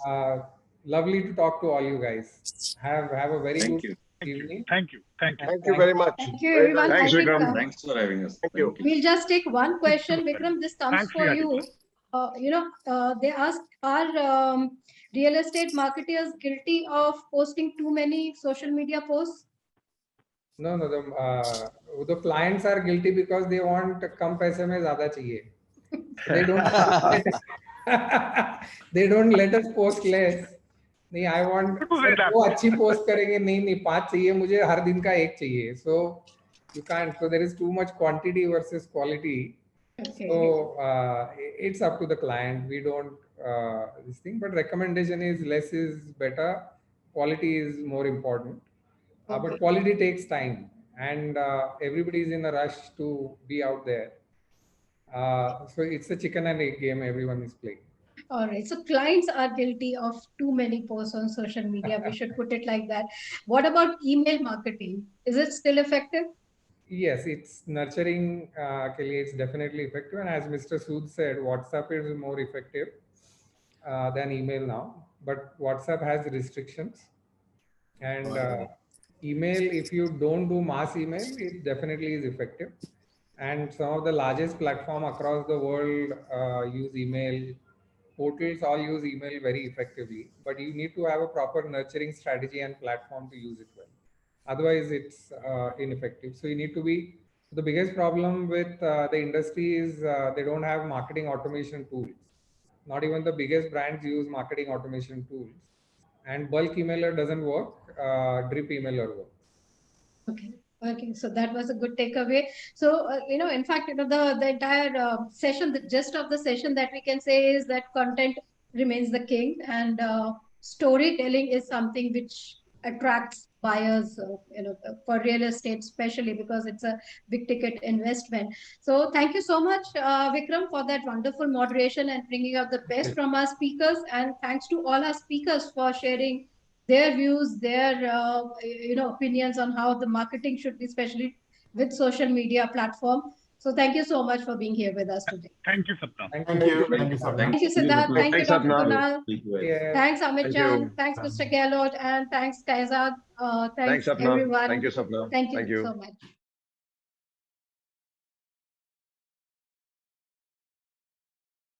Lovely to talk to all you guys. Have a very Thank good you. evening. Thank you. Thank you. Thank you very much. Thank you, Very everyone. nice. Thanks, I think, Vikram. Thanks for having us. Thank you. we'll just take one question. Vikram, this comes Thanks, for Priya. you. They ask, are real estate marketers guilty of posting too many social media posts? No, the clients are guilty because they want कम पैसे में ज़्यादा चाहिए. They don't let us post less. नहीं, I want Good to say that. वो अच्छी post करेंगे, नहीं 5 चाहिए मुझे, हर दिन का 1 चाहिए. So you can't. So there is too much quantity versus quality. Okay. So it's up to the client. We don't this thing, but recommendation is less is better. Quality is more important. Okay. But quality takes time, and everybody is in a rush to be out there. So it's a chicken and egg game everyone is playing. All right. So clients are guilty of too many posts on social media. We should put it like that. What about email marketing? Is it still effective? Yes, it's nurturing. It's definitely effective. And as Mr. Sood said, WhatsApp is more effective than email now. But WhatsApp has restrictions. And email, if you don't do mass email, it definitely is effective. And some of the largest platforms across the world use email. Portals all use email very effectively, but you need to have a proper nurturing strategy and platform to use it well. Otherwise, it's ineffective. So you need to be. The biggest problem with the industry is they don't have marketing automation tools. Not even the biggest brands use marketing automation tools. And bulk emailer doesn't work. Drip emailer works. Okay. Okay, so that was a good takeaway. So, in fact, the entire session, the gist of the session that we can say is that content remains the king, and storytelling is something which attracts buyers, for real estate, especially because it's a big ticket investment. So, thank you so much, Vikram, for that wonderful moderation and bringing out the best from our speakers. And thanks to all our speakers for sharing their views, their opinions on how the marketing should be, especially with social media platform. So thank you so much for being here with us today. Thank you, Sapna. Thank you. Thank you, Sapna. Thank you, Siddharth. Thank you, Thanks, Dr. Sapna. Kunal. Yeah. Thanks, Amit Thank Chan. you. Thanks, Mr. Gehlot. And thanks, Kaizad. Thanks, Thanks, Sapna. everyone. Thank you, Sapna. Thank you Thank you. so much.